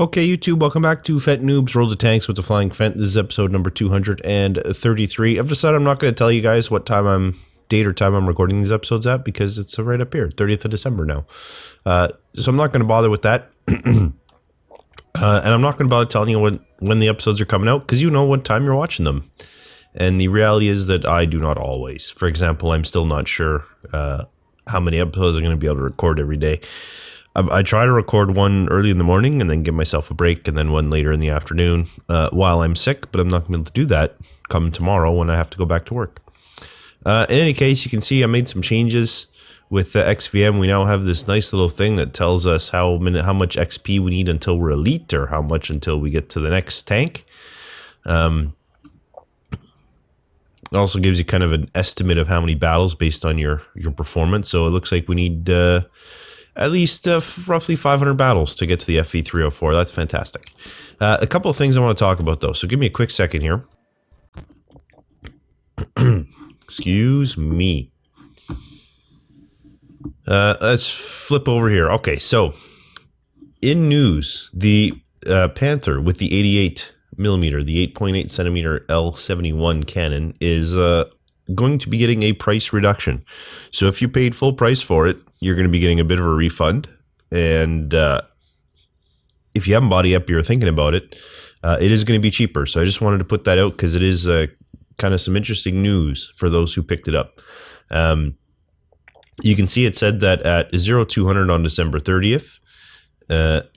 Okay, YouTube, welcome back to Phent Noobs, Roll the Tanks with the Flying Phent. This is episode number 233. I've decided I'm not going to tell you guys what date or time I'm recording these episodes at because it's right up here, 30th of December now. So I'm not going to bother with that. And I'm not going to bother telling you when the episodes are coming out because you know what time you're watching them. And the reality is that I do not always. For example, I'm still not sure how many episodes I'm going to be able to record every day. I try to record one early in the morning and then give myself a break and then one later in the afternoon while I'm sick, but I'm not going to be able to do that come tomorrow when I have to go back to work. In any case, you can see I made some changes with the XVM. We now have this nice little thing that tells us how much XP we need until we're elite or how much until we get to the next tank. It also gives you kind of an estimate of how many battles based on your performance. So it looks like we need at least roughly 500 battles to get to the FV304. That's fantastic. A couple of things I want to talk about though, so give me a quick second here. Excuse me. Let's flip over here. Okay, so in news, the Panther with the 88mm, the 8.8 centimeter L71 cannon is going to be getting a price reduction. So if you paid full price for it, you're going to be getting a bit of a refund. And if you haven't bought it yet, you're thinking about it, it is going to be cheaper. So I just wanted to put that out because it is kind of some interesting news for those who picked it up. You can see it said that at 0200 on December 30th,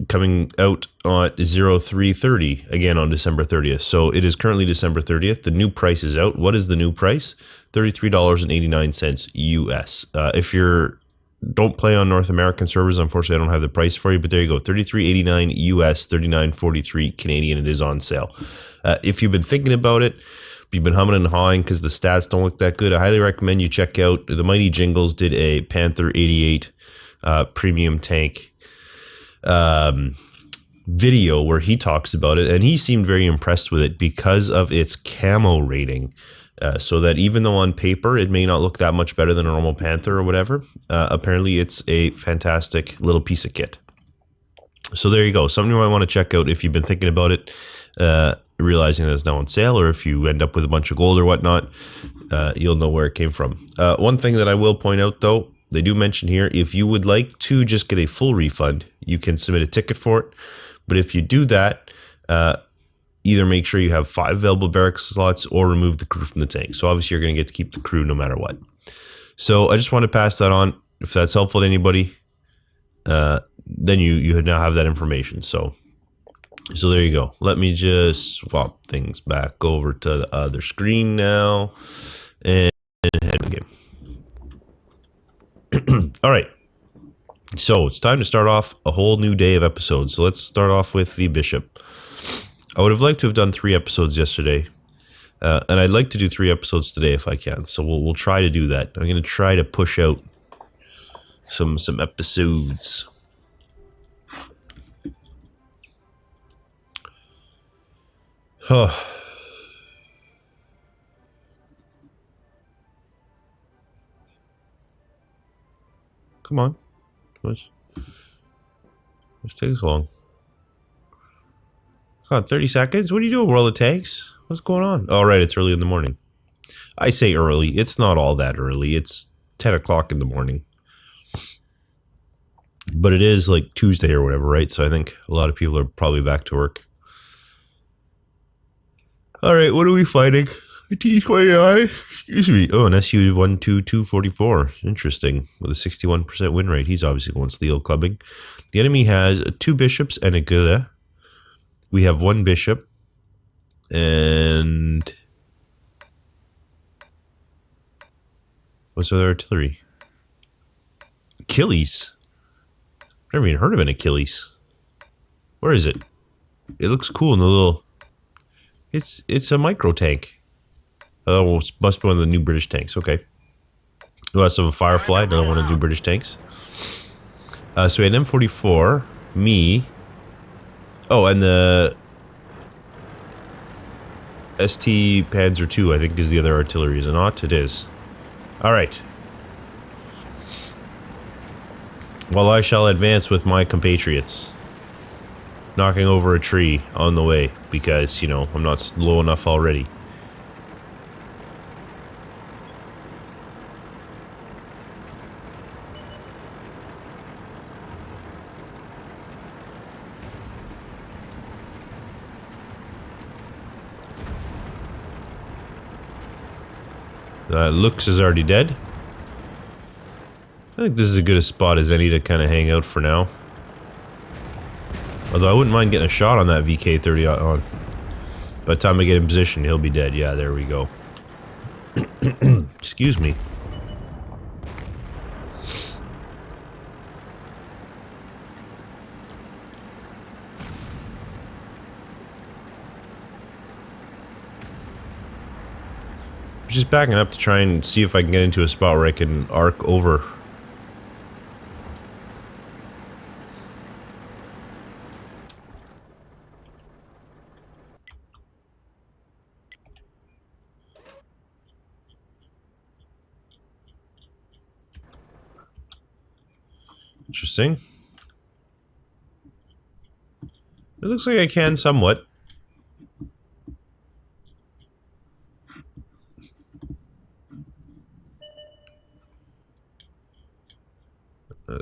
coming out on 0330 again on December 30th. So it is currently December 30th. The new price is out. What is the new price? $33.89 US. If you're don't play on North American servers, unfortunately I don't have the price for you, but there you go, $33.89 US, $39.43 Canadian. It is on sale. If you've been thinking about it, you've been humming and hawing because the stats don't look that good, I highly recommend you check out the Mighty Jingles did a Panther 88 premium tank video where he talks about it, and he seemed very impressed with it because of its camo rating. So that even though on paper it may not look that much better than a normal Panther or whatever, apparently it's a fantastic little piece of kit. So there you go. Something you might want to check out if you've been thinking about it, realizing that it's now on sale, or if you end up with a bunch of gold or whatnot, you'll know where it came from. One thing that I will point out though, they do mention here, if you would like to just get a full refund, you can submit a ticket for it. But if you do that, either make sure you have 5 available barracks slots or remove the crew from the tank. So obviously you're going to get to keep the crew no matter what. So I just want to pass that on. If that's helpful to anybody, then you now have that information. So there you go. Let me just swap things back over to the other screen now and head to the game. All right. So it's time to start off a whole new day of episodes. So let's start off with the Bishop. I would have liked to have done 3 episodes yesterday, and I'd like to do 3 episodes today if I can. So we'll try to do that. I'm going to try to push out some episodes. Oh. Come on. Let's take this long. Come on, 30 seconds? What are you doing, World of Tanks? What's going on? Oh, right, it's early in the morning. I say early. It's not all that early. It's 10 o'clock in the morning. But it is like Tuesday or whatever, right? So I think a lot of people are probably back to work. All right, what are we fighting? A T-29? Excuse me. Oh, an SU-12244. Interesting. With a 61% win rate. He's obviously going Leo clubbing. The enemy has 2 bishops and a guerrilla. We have 1 bishop. And what's the other artillery? Achilles? I've never even heard of an Achilles. Where is it? It looks cool in the little... It's a micro tank. Oh, well, it must be one of the new British tanks. Okay. We also have a Firefly, another one of the new British tanks. So we had M44, me. Oh, and the ST Panzer II, I think, is the other artillery. Is it not? It is. All right. While I shall advance with my compatriots. knocking over a tree on the way because, you know, I'm not low enough already. Looks is already dead. I think this is as good a spot as any to kind of hang out for now. Although I wouldn't mind getting a shot on that VK-30 on. By the time I get in position, he'll be dead. Yeah, there we go. Excuse me. Just backing up to try and see if I can get into a spot where I can arc over. Interesting. It looks like I can somewhat.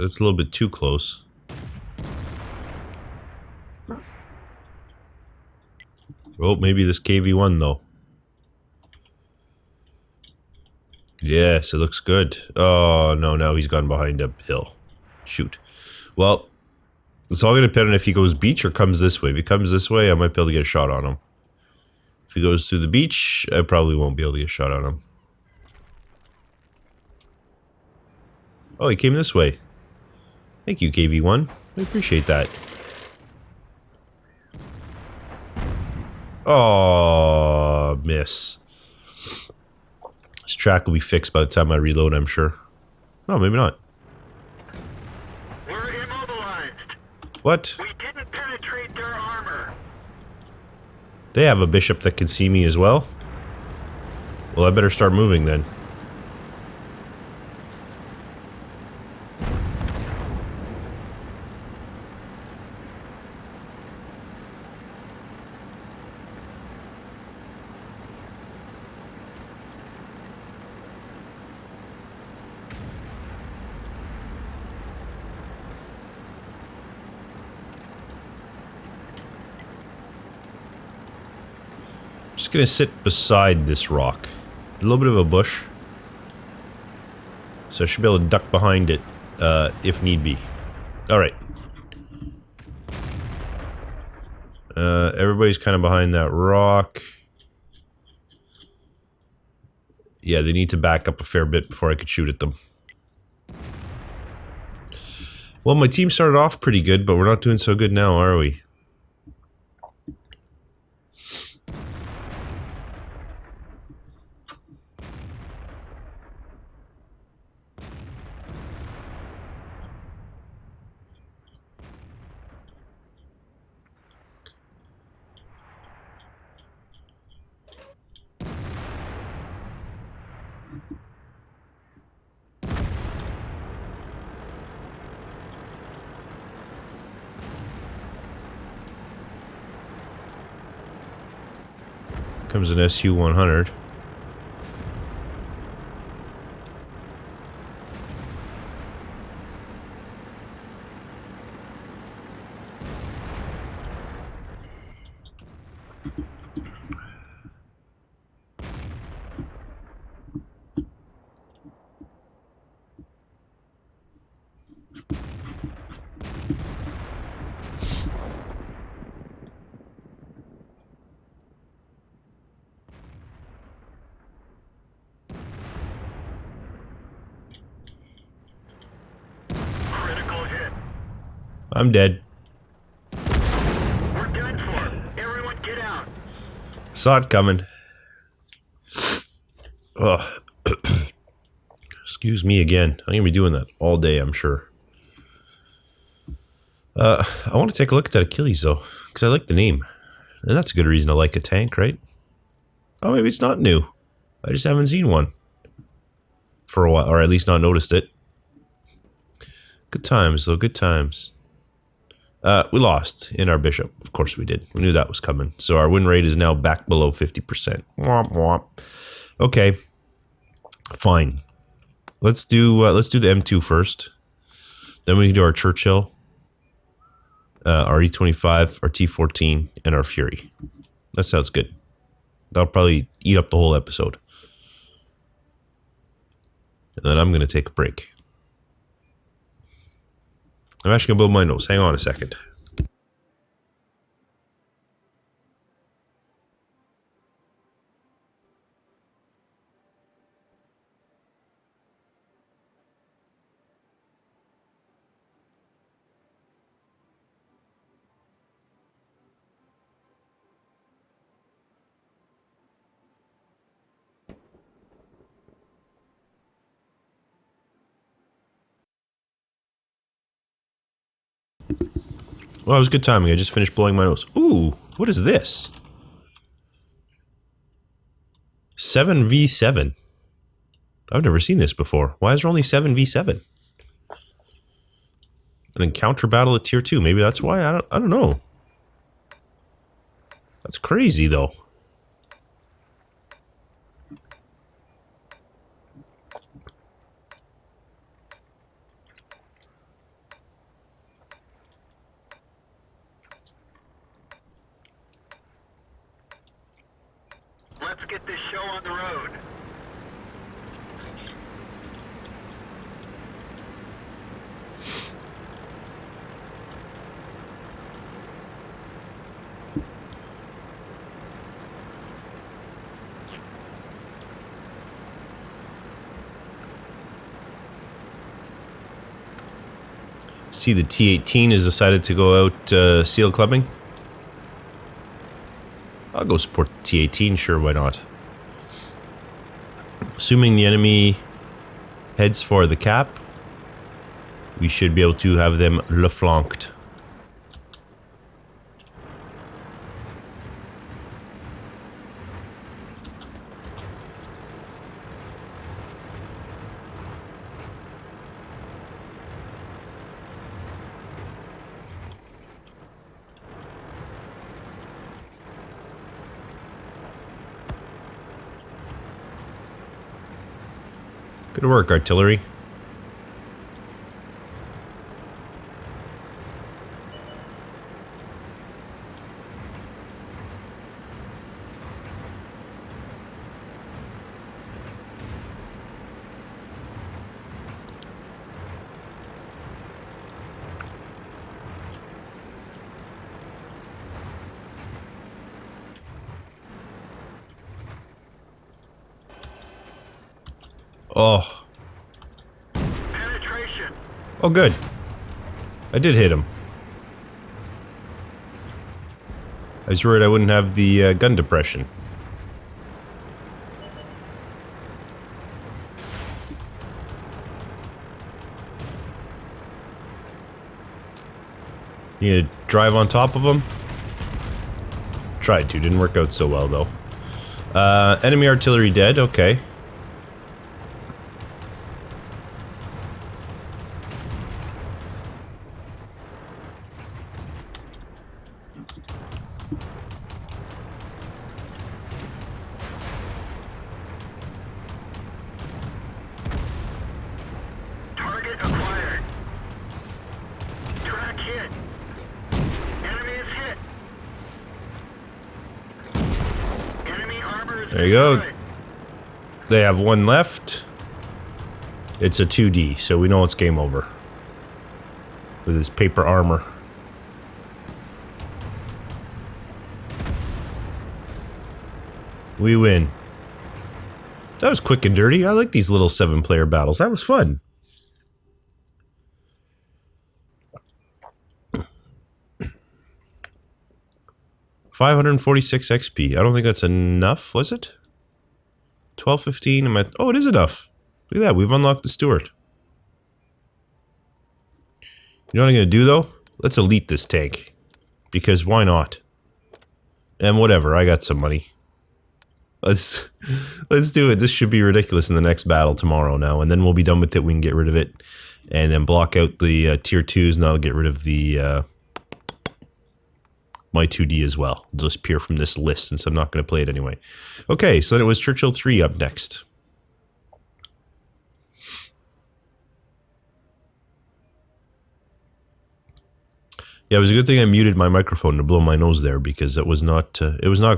It's a little bit too close. Oh, maybe this KV-1 though. Yes, it looks good. Oh, no, now he's gone behind a hill. Shoot. Well, it's all going to depend on if he goes beach or comes this way. If he comes this way, I might be able to get a shot on him. If he goes through the beach, I probably won't be able to get a shot on him. Oh, he came this way. Thank you, KV-1. I appreciate that. Oh, miss. This track will be fixed by the time I reload, I'm sure. No, maybe not. We're immobilized. What? We didn't penetrate their armor. They have a bishop that can see me as well? Well, I better start moving then. Just gonna sit beside this rock. A little bit of a bush. So I should be able to duck behind it, if need be. Alright. Everybody's kind of behind that rock. Yeah, they need to back up a fair bit before I could shoot at them. Well, my team started off pretty good, but we're not doing so good now, are we? Comes an SU-100. I'm dead. We're done for. Everyone get out. Saw it coming. Ugh. Excuse me again. I'm gonna be doing that all day, I'm sure. I want to take a look at that Achilles though, because I like the name. And that's a good reason to like a tank, right? Oh, maybe it's not new. I just haven't seen one for a while, or at least not noticed it. Good times though, good times. We lost in our bishop. Of course we did. We knew that was coming. So our win rate is now back below 50%. Womp womp. Okay. Fine. Let's do the M2 first. Then we can do our Churchill, our E25, our T14, and our Fury. That sounds good. That'll probably eat up the whole episode. And then I'm going to take a break. I'm actually going to blow my nose. Hang on a second. Well, it was good timing. I just finished blowing my nose. Ooh, what is this? 7v7. I've never seen this before. Why is there only 7v7? An encounter battle at tier 2. Maybe that's why? I don't know. That's crazy though. Let's get this show on the road. See, the T18 has decided to go out seal clubbing. I'll go support the T18, sure, why not? Assuming the enemy heads for the cap, we should be able to have them le-flanked. Good work, artillery. Oh. Penetration. Oh, good. I did hit him. I was worried I wouldn't have the gun depression. You gonna drive on top of him? Tried to, didn't work out so well though. Enemy artillery dead, okay. Target acquired. Track hit. Enemy is hit. Enemy armor is There you go. destroyed. They have one left. It's a 2D, so we know it's game over. With his paper armor. We win. That was quick and dirty. I like these little 7-player battles. That was fun. $546 XP. I don't think that's enough, was it? 1215. Am I? Oh, it is enough. Look at that. We've unlocked the Stuart. You know what I'm going to do, though? Let's elite this tank. Because why not? And whatever. I got some money. Let's do it. This should be ridiculous in the next battle tomorrow now. And then we'll be done with it. We can get rid of it. And then block out the tier 2s. And that'll get rid of the my 2D as well. It'll just appear from this list since I'm not going to play it anyway. Okay, so then it was Churchill 3 up next. Yeah, it was a good thing I muted my microphone to blow my nose there because it was not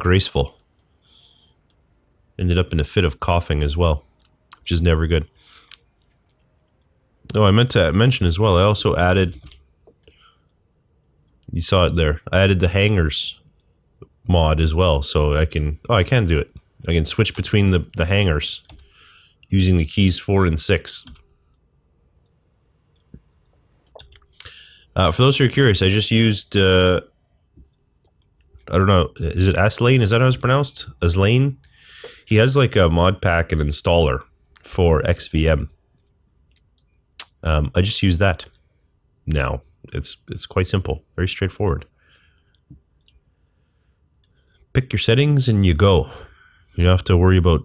graceful. Ended up in a fit of coughing as well, which is never good. Oh, I meant to mention as well, I also added, you saw it there, I added the hangers mod as well, so I can do it. I can switch between the hangers using the keys 4 and 6. For those who are curious, I just used, I don't know, is it Aslane? Is that how it's pronounced? Aslane? He has like a mod pack and installer for XVM. I just use that now. It's quite simple, very straightforward. Pick your settings and you go. You don't have to worry about,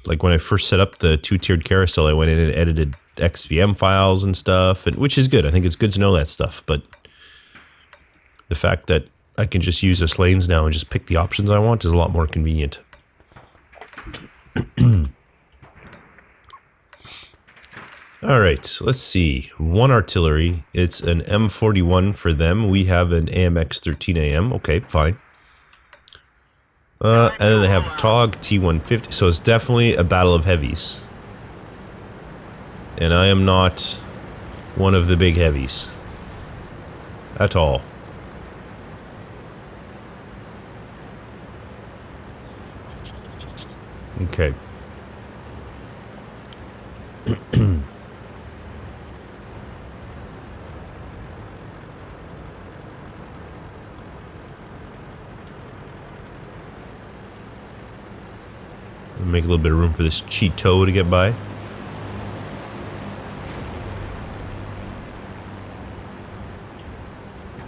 like when I first set up the 2-tiered carousel, I went in and edited XVM files and stuff, which is good. I think it's good to know that stuff, but the fact that I can just use this lanes now and just pick the options I want is a lot more convenient. Alright, let's see. 1 artillery. It's an M41 for them. We have an AMX 13AM. Okay, fine. And then they have a TOG T150. So it's definitely a battle of heavies. And I am not one of the big heavies. At all. Okay. Make a little bit of room for this Cheeto to get by.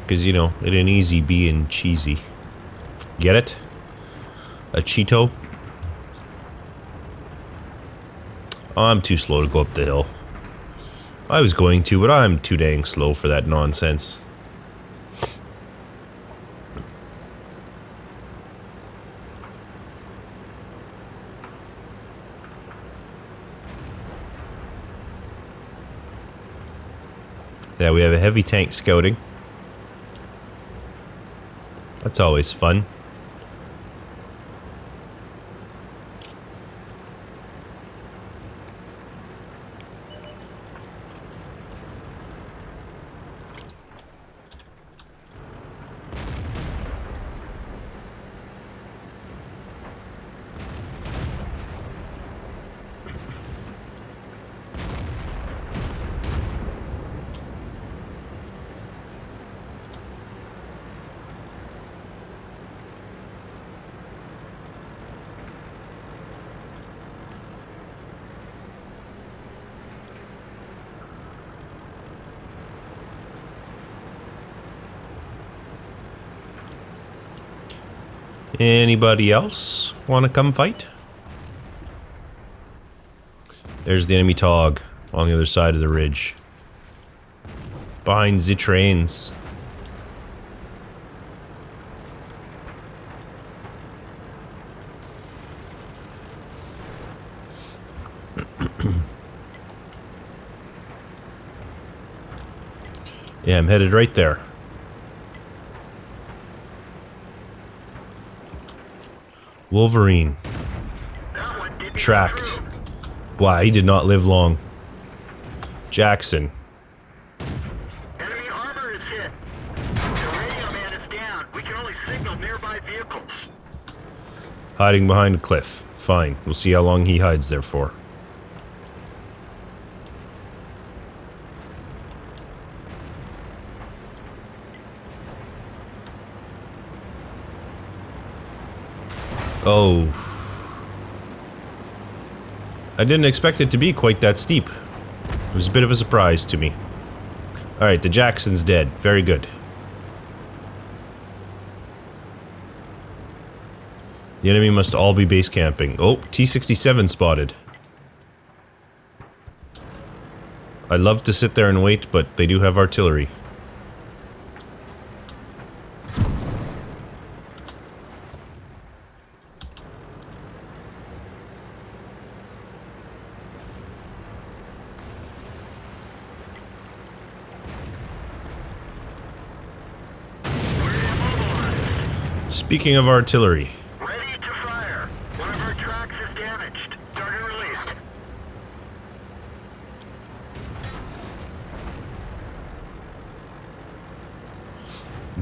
Because, you know, it ain't easy being cheesy. Get it? A Cheeto? Oh, I'm too slow to go up the hill. I was going to, but I'm too dang slow for that nonsense. Yeah, we have a heavy tank scouting. That's always fun. Anybody else want to come fight? There's the enemy TOG on the other side of the ridge. Behind the trains. Yeah, I'm headed right there. Wolverine. Tracked. Wow, he did not live long. Jackson. Enemy armor is hit. The radio man is down. We can only signal nearby vehicles. Hiding behind a cliff. Fine. We'll see how long he hides there for. Oh. I didn't expect it to be quite that steep. It was a bit of a surprise to me. Alright, the Jackson's dead. Very good. The enemy must all be base camping. Oh, T-67 spotted. I'd love to sit there and wait, but they do have artillery. Speaking of artillery. Ready to fire. One of our tracks is damaged. Target released.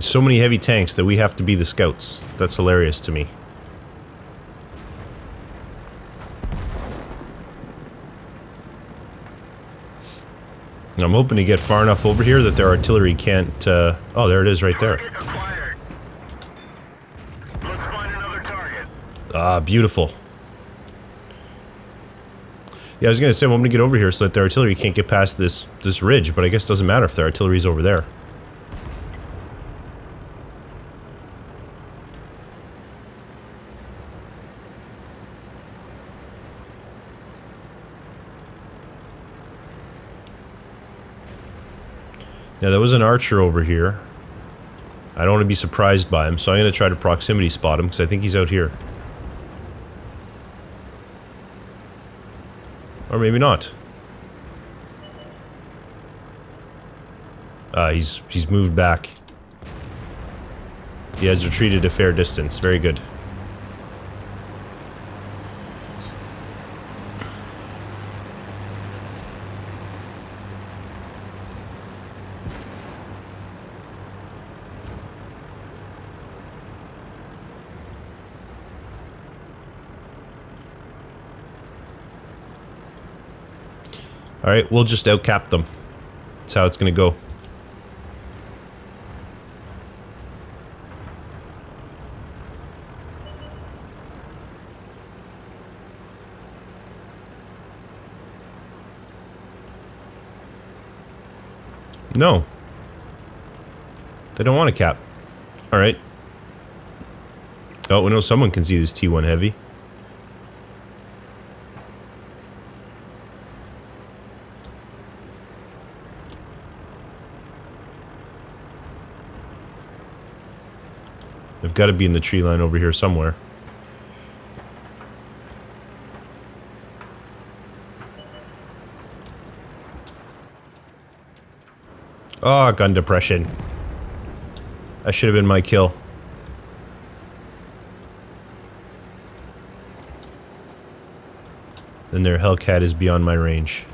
So many heavy tanks that we have to be the scouts. That's hilarious to me. And I'm hoping to get far enough over here that their artillery can't, oh, there it is right there. Target acquired. Let's find another target. Ah, beautiful. Yeah, I was gonna say, I'm gonna get over here so that their artillery can't get past this ridge, but I guess it doesn't matter if their artillery's over there. Now, there was an archer over here. I don't want to be surprised by him, so I'm going to try to proximity spot him, because I think he's out here. Or maybe not. He's moved back. He has retreated a fair distance. Very good. Alright, we'll just outcap them. That's how it's gonna go. No. They don't want to cap. Alright. Oh, we know someone can see this T1 heavy. They've got to be in the tree line over here somewhere. Oh, gun depression. That should have been my kill. Then their Hellcat is beyond my range.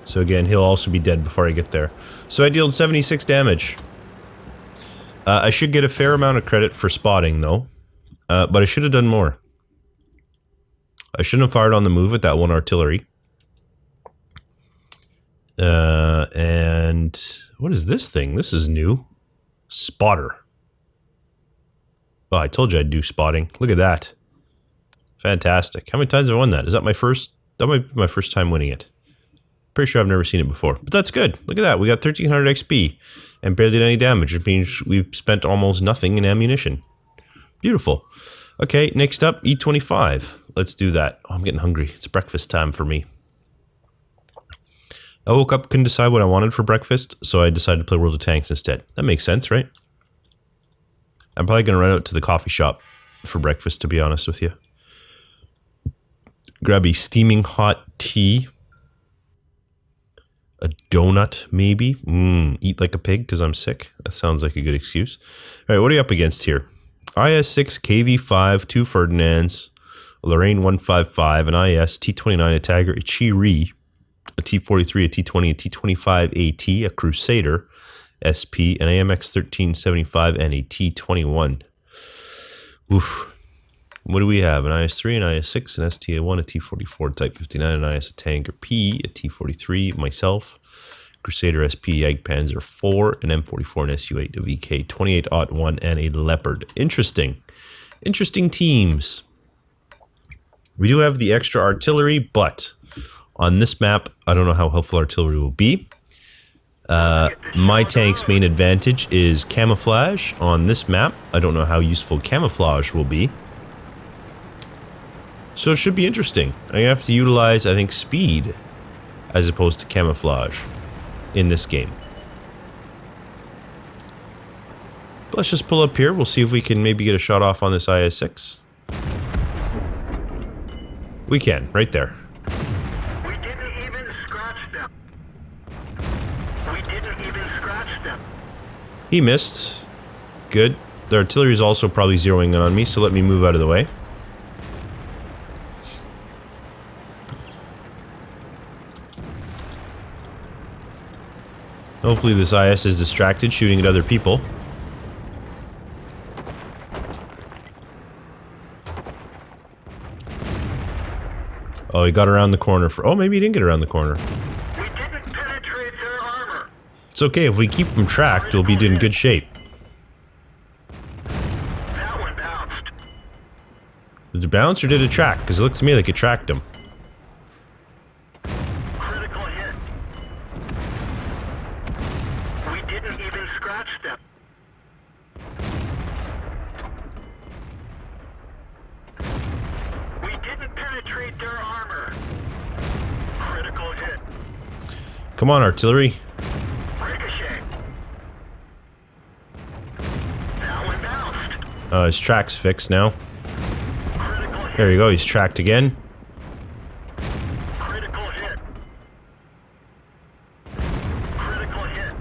So again, he'll also be dead before I get there. So I dealt 76 damage. I should get a fair amount of credit for spotting, though. But I should have done more. I shouldn't have fired on the move at that one artillery. And what is this thing? This is new. Spotter. Oh, I told you I'd do spotting. Look at that. Fantastic. How many times have I won that? Is that my first? That might be my first time winning it. Pretty sure I've never seen it before. But that's good. Look at that. We got 1300 XP and barely did any damage. It means we've spent almost nothing in ammunition. Beautiful. Okay, next up, E25. Let's do that. Oh, I'm getting hungry. It's breakfast time for me. I woke up, couldn't decide what I wanted for breakfast, so I decided to play World of Tanks instead. That makes sense, right? I'm probably going to run out to the coffee shop for breakfast, to be honest with you. Grab a steaming hot tea. A donut, maybe? Eat like a pig because I'm sick. That sounds like a good excuse. Alright, what are you up against here? IS-6, KV-5, 2 Ferdinands, a Lorraine 155, an IS, T-29, a Tiger, a Cheery, a T-43, a T-20, a T-25 AT, a Crusader, SP, an AMX-1375, and a T-21. Oof. What do we have? An IS-3, an IS-6, an STA-1, a T-44, Type 59, an IS, a Tanker P, a T-43, myself, Crusader SP, Jagdpanzer 4, an M44, an SU-8, a VK-28-01, and a Leopard. Interesting. Interesting teams. We do have the extra artillery, but on this map, I don't know how helpful artillery will be. My tank's main advantage is camouflage. On this map, I don't know how useful camouflage will be. So it should be interesting. I have to utilize, I think, speed as opposed to camouflage in this game. But let's just pull up here. We'll see if we can maybe get a shot off on this IS-6. We can, right there. We didn't even scratch them. We didn't even scratch them. He missed. Good. The artillery is also probably zeroing in on me, so let me move out of the way. Hopefully this IS is distracted, shooting at other people. Oh, he got around the corner for... Oh, maybe he didn't get around the corner. We didn't penetrate their armor. It's okay, if we keep him tracked, we'll be in good shape. That one bounced. Did it bounce or did it track? Because it looks to me like it tracked him. Critical hit. We didn't even scratch them. We didn't penetrate their armor. Critical hit. Come on, artillery. Ricochet. That one bounced. His track's fixed now. Critical hit. There you go, he's tracked again. Critical hit. Critical hit.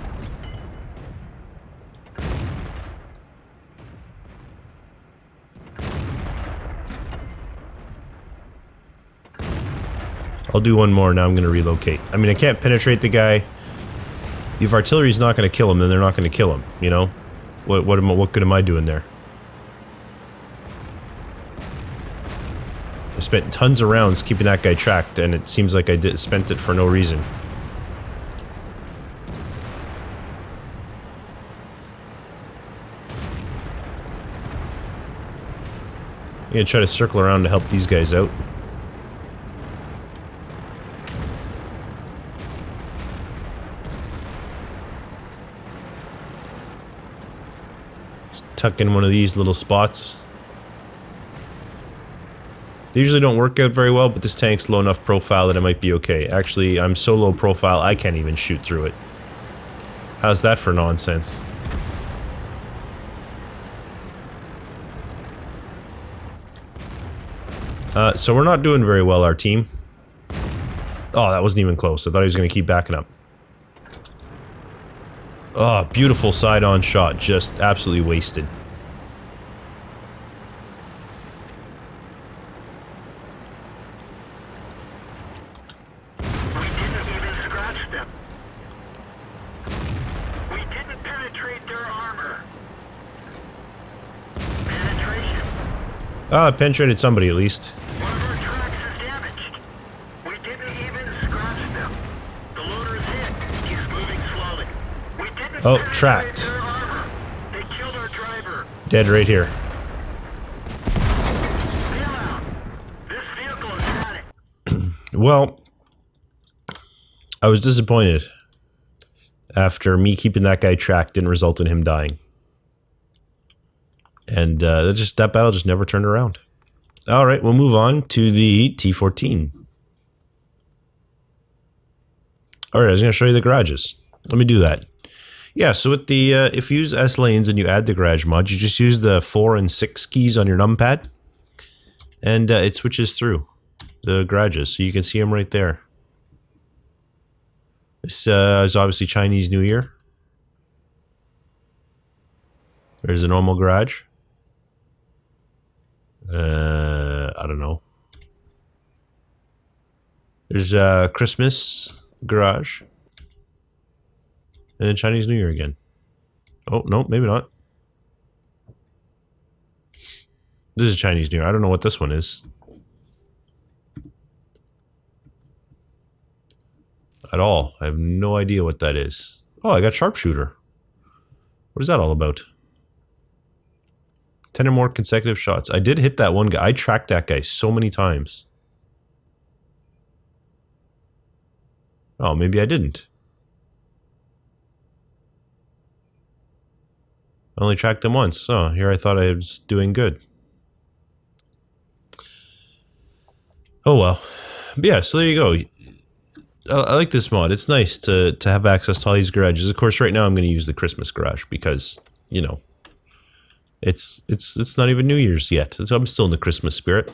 I'll do one more, now I'm going to relocate. I mean, I can't penetrate the guy. If artillery's not going to kill him, then they're not going to kill him, you know? What good am I doing there? I spent tons of rounds keeping that guy tracked, and it seems like I spent it for no reason. I'm going to try to circle around to help these guys out. Tuck in one of these little spots. They usually don't work out very well, but this tank's low enough profile that it might be okay. Actually, I'm so low profile, I can't even shoot through it. How's that for nonsense? So we're not doing very well, our team. Oh, that wasn't even close. I thought he was going to keep backing up. Oh, beautiful side-on shot. Just absolutely wasted. We didn't even scratch them. We didn't penetrate their armor. Penetration. Ah, penetrated somebody at least. One of our tracks is damaged. We didn't even scratch them. The loader's hit. He's moving slowly. We didn't Oh, penetrate tracked. their armor. They killed our driver. Dead right here. Bail out. This vehicle is at it. Well, I was disappointed after me keeping that guy tracked didn't result in him dying. And that battle just never turned around. All right, we'll move on to the T-14. All right, I was going to show you the garages. Let me do that. Yeah, so with the if you use S lanes and you add the garage mod, you just use the 4 and 6 keys on your numpad, and it switches through the garages, so you can see them right there. This is obviously Chinese New Year. There's a normal garage. I don't know. There's a Christmas garage. And then Chinese New Year again. Oh, no, maybe not. This is Chinese New Year. I don't know what this one is. At all. I have no idea what that is. Oh, I got sharpshooter. What is that all about? 10 or more consecutive shots. I did hit that one guy. I tracked that guy so many times. Oh, maybe I didn't. I only tracked him once. Oh, here I thought I was doing good. Oh well. But yeah, so there you go. I like this mod. It's nice to have access to all these garages. Of course, right now I'm going to use the Christmas garage because, you know, it's not even New Year's yet. I'm still in the Christmas spirit.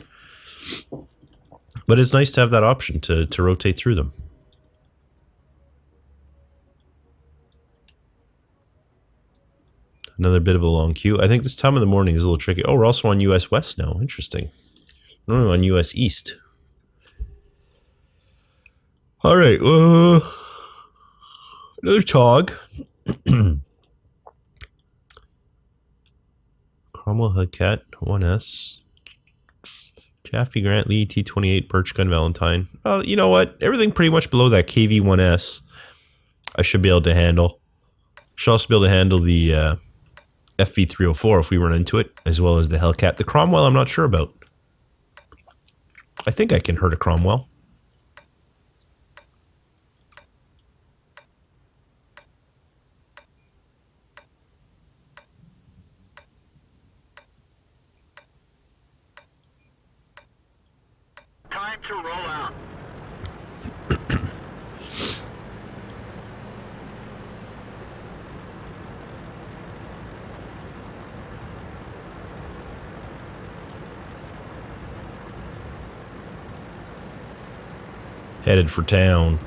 But it's nice to have that option to rotate through them. Another bit of a long queue. I think this time of the morning is a little tricky. Oh, we're also on US West now. Interesting. Normally on US East. Alright, another TOG. Cromwell Hellcat 1S. Chaffee Grant Lee T28 Birch Gun Valentine. Well, you know what? Everything pretty much below that KV1S I should be able to handle. Should also be able to handle the FV304 if we run into it, as well as the Hellcat. The Cromwell I'm not sure about. I think I can hurt a Cromwell. Time to roll out. Headed for town.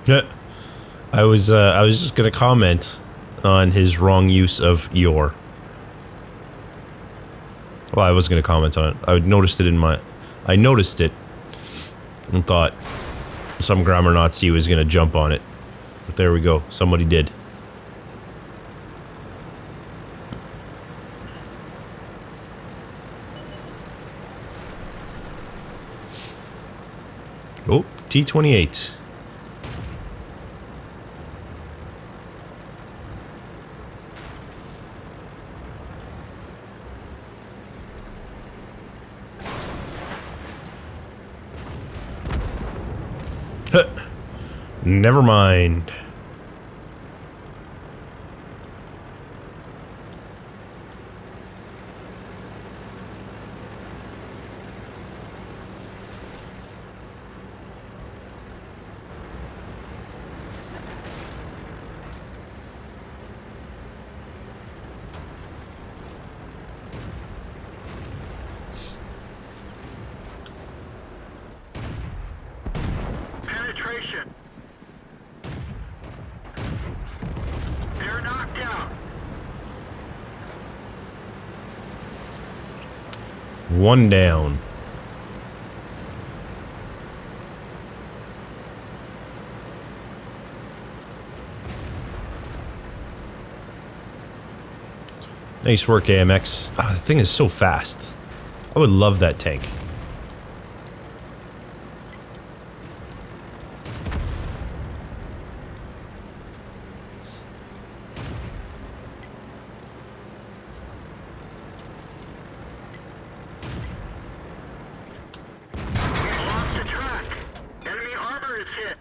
Yeah, I was just gonna comment on his wrong use of your. Well, I was gonna comment on it. I noticed it I noticed it and thought some grammar Nazi was gonna jump on it, but there we go. Somebody did. Oh, T28. Never mind. Penetration. They're knocked out. One down. Nice work, AMX. Oh, the thing is so fast. I would love that tank. We've lost the track. Enemy armor is hit.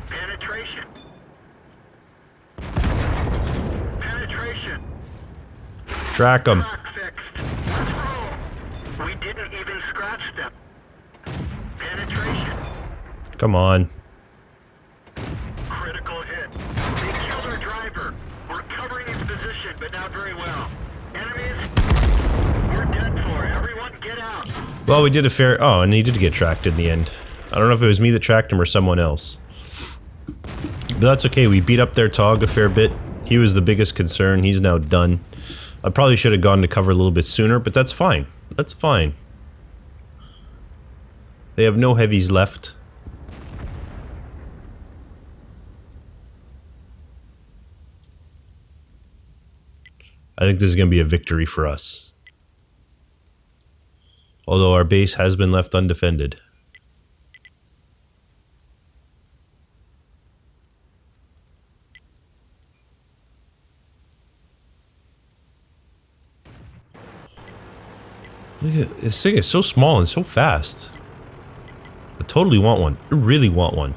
Penetration. Penetration. Track them. Track fixed. Let's roll. We didn't even scratch them. Penetration. Come on. Critical hit. They killed our driver. We're covering his position, but not very well. Enemies, we're done for. Everyone get out. Well, we did a fair... Oh, and he did get tracked in the end. I don't know if it was me that tracked him or someone else. But that's okay. We beat up their TOG a fair bit. He was the biggest concern. He's now done. I probably should have gone to cover a little bit sooner, but that's fine. That's fine. They have no heavies left. I think this is going to be a victory for us. Although our base has been left undefended. Look at this thing is so small and so fast. totally want one. I really want one.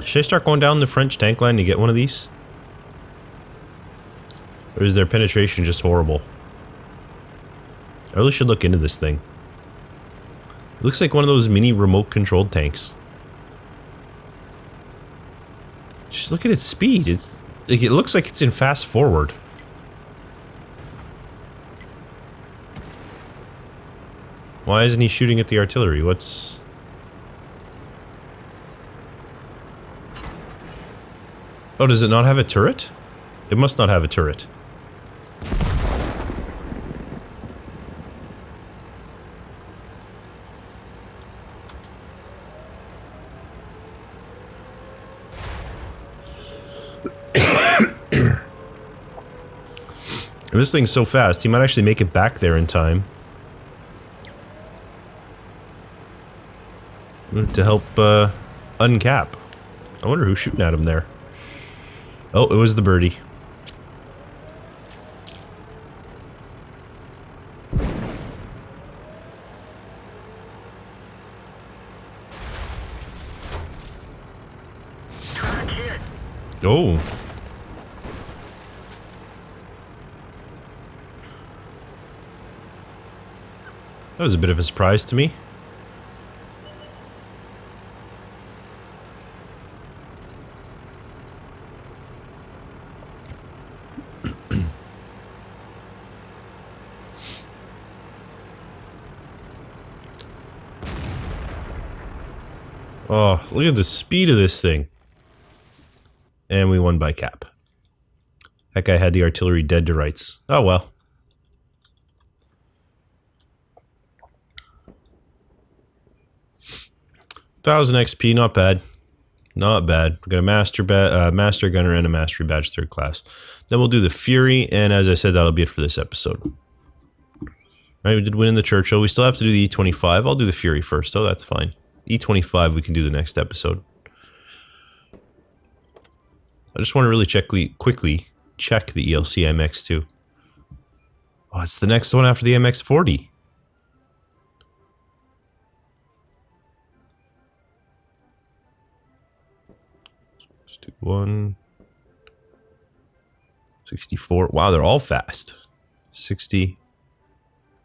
Should I start going down the French tank line to get one of these? Or is their penetration just horrible? I really should look into this thing. It looks like one of those mini remote-controlled tanks. Just look at its speed. It looks like it's in fast forward. Why isn't he shooting at the artillery? What's... Oh, does it not have a turret? It must not have a turret. This thing's so fast, he might actually make it back there in time. To help, uncap. I wonder who's shooting at him there. Oh, it was the birdie. Oh. That was a bit of a surprise to me. Oh, look at the speed of this thing. And we won by cap. That guy had the artillery dead to rights. Oh well. $1,000 XP, not bad. Not bad. We got a master gunner and a mastery badge 3rd class. Then we'll do the Fury, and as I said, that'll be it for this episode. Alright, we did win in the Churchill. We still have to do the E25. I'll do the Fury first, though. That's fine. E25 we can do the next episode. I just want to really quickly check the ELC MX2. Oh, it's the next one after the MX40. Let's do 164. Wow, they're all fast. 60,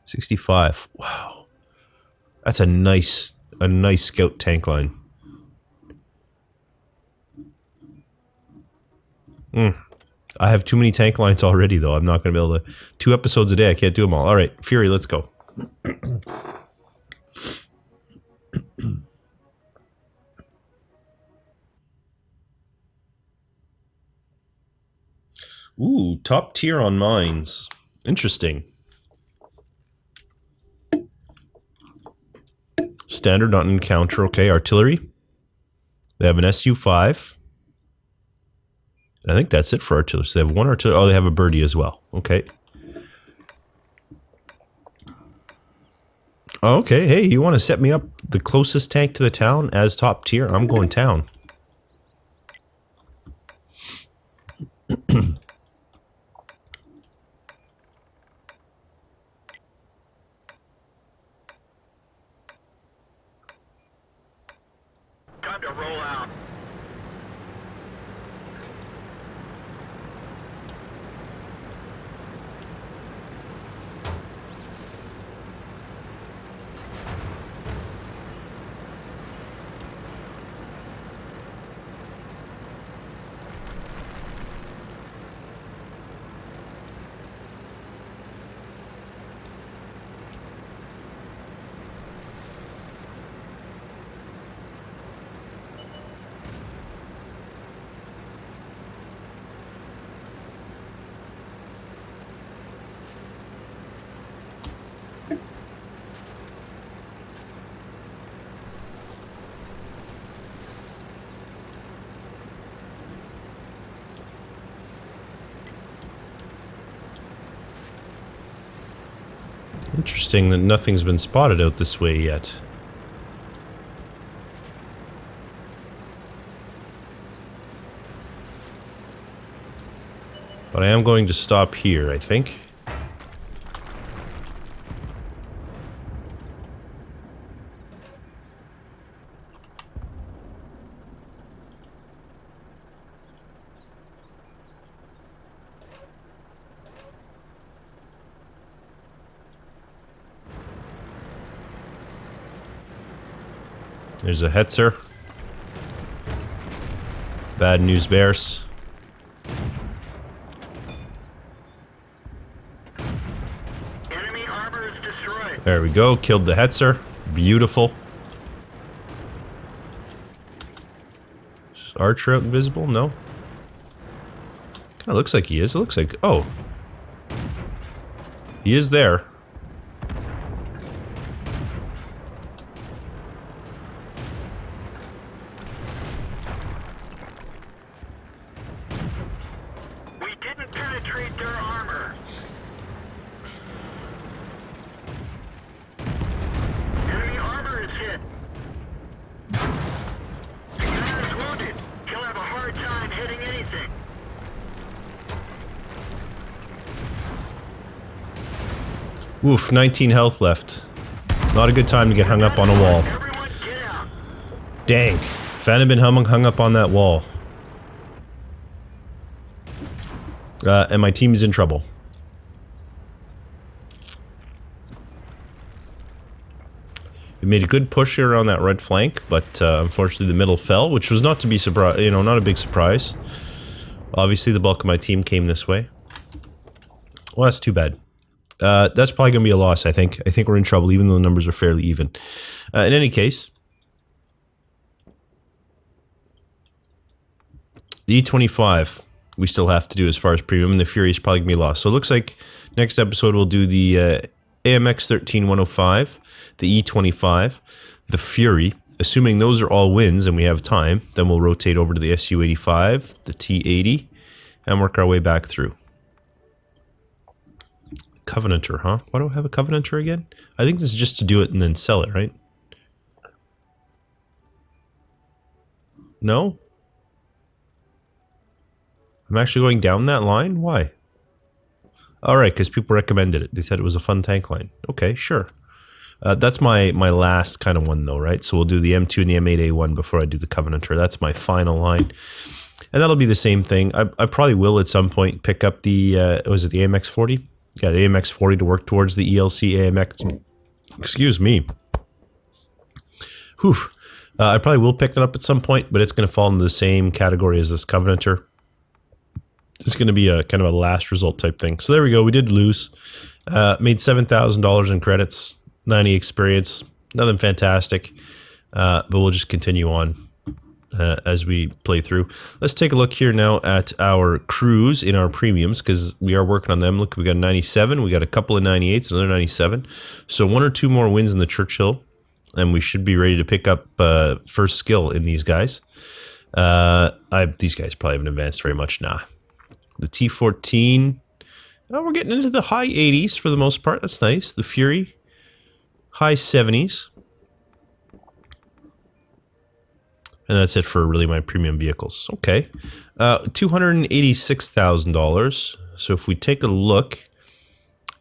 65. Wow, that's a nice scout tank line. I have too many tank lines already, though. I'm not going to be able to... 2 episodes a day, I can't do them all. Alright, Fury, let's go. Ooh, top tier on mines. Interesting. Standard, not an encounter. Okay, artillery. They have an SU-5. I think that's it for artillery. So they have one artillery. Oh, they have a birdie as well. Okay. Okay, hey, you want to set me up the closest tank to the town as top tier? I'm going town. Time to roll out. Interesting that nothing's been spotted out this way yet. But I am going to stop here, I think. There's a Hetzer. Bad news bears. Enemy armor is destroyed. There we go. Killed the Hetzer. Beautiful. Is Archer out invisible? No. Kind of looks like he is. It looks like... Oh. He is there. We didn't penetrate their armor. Enemy armor is hit. The gunner is wounded. He'll have a hard time hitting anything. Oof, 19 health left. Not a good time to get hung up on a wall. Everyone get out. Dang. Phent had been hung up on that wall. And my team is in trouble. We made a good push here on that right flank, but unfortunately the middle fell, which was not to be surprised, you know, not a big surprise. Obviously the bulk of my team came this way. Well, that's too bad. That's probably going to be a loss, I think. I think we're in trouble, even though the numbers are fairly even. In any case, the E25 we still have to do as far as premium, and the Fury is probably going to be lost. So it looks like next episode we'll do the AMX 13105, the E25, the Fury. Assuming those are all wins and we have time, then we'll rotate over to the SU-85, the T-80, and work our way back through. Covenanter, huh? Why do I have a Covenanter again? I think this is just to do it and then sell it, right? No? I'm actually going down that line? Why? Alright, because people recommended it. They said it was a fun tank line. Okay, sure. That's my last kind of one though, right? So we'll do the M2 and the M8A1 before I do the Covenanter. That's my final line. And that'll be the same thing. I probably will at some point pick up the, was it the AMX 40? Yeah, the AMX 40 to work towards the ELC AMX. Excuse me. Whew. I probably will pick that up at some point, but it's going to fall into the same category as this Covenanter. It's going to be a kind of a last result type thing. So there we go. We did lose. Made $7,000 in credits, 90 experience. Nothing fantastic, but we'll just continue on as we play through. Let's take a look here now at our crews in our premiums, because we are working on them. Look, we got a 97. We got a couple of 98s, another 97. So one or two more wins in the Churchill, and we should be ready to pick up first skill in these guys. These guys probably haven't advanced very much. Nah. The T14, we're getting into the high 80s for the most part. That's nice. The Fury, high 70s. And that's it for really my premium vehicles. Okay. $286,000. So if we take a look,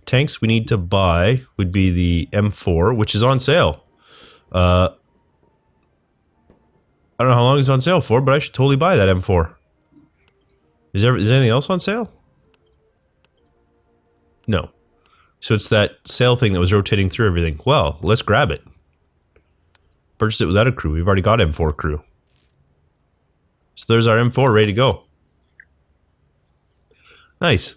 tanks we need to buy would be the M4, which is on sale. I don't know how long it's on sale for, but I should totally buy that M4. Is anything else on sale? No. So it's that sale thing that was rotating through everything. Well, let's grab it. Purchase it without a crew. We've already got M4 crew. So there's our M4 ready to go. Nice.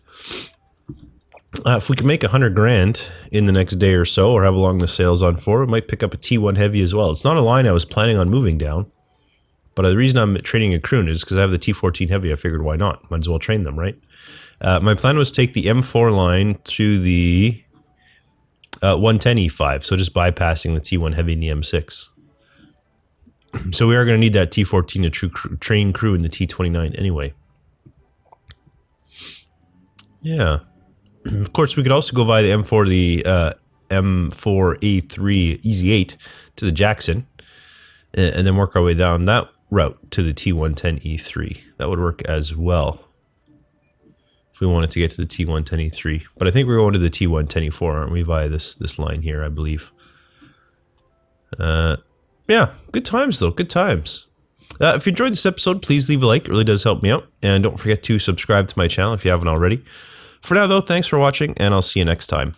If we can make 100 grand in the next day or so, or however long the sale's on for, we might pick up a T1 Heavy as well. It's not a line I was planning on moving down. But the reason I'm training a Kroon is because I have the T14 Heavy. I figured, why not? Might as well train them, right? My plan was to take the M4 line to the 110 E5, so just bypassing the T1 Heavy and the M6. So we are going to need that T14 to train crew in the T29 anyway. Yeah. Of course, we could also go buy the M4, the M4A3 Easy 8 to the Jackson, and then work our way down that route to the T110 E3. That would work as well if we wanted to get to the T110 E3. But I think we're going to the T110 E4, aren't we, via this line here, I believe. Yeah, good times though, good times. If you enjoyed this episode, please leave a like. It really does help me out. And don't forget to subscribe to my channel if you haven't already. For now though, thanks for watching, and I'll see you next time.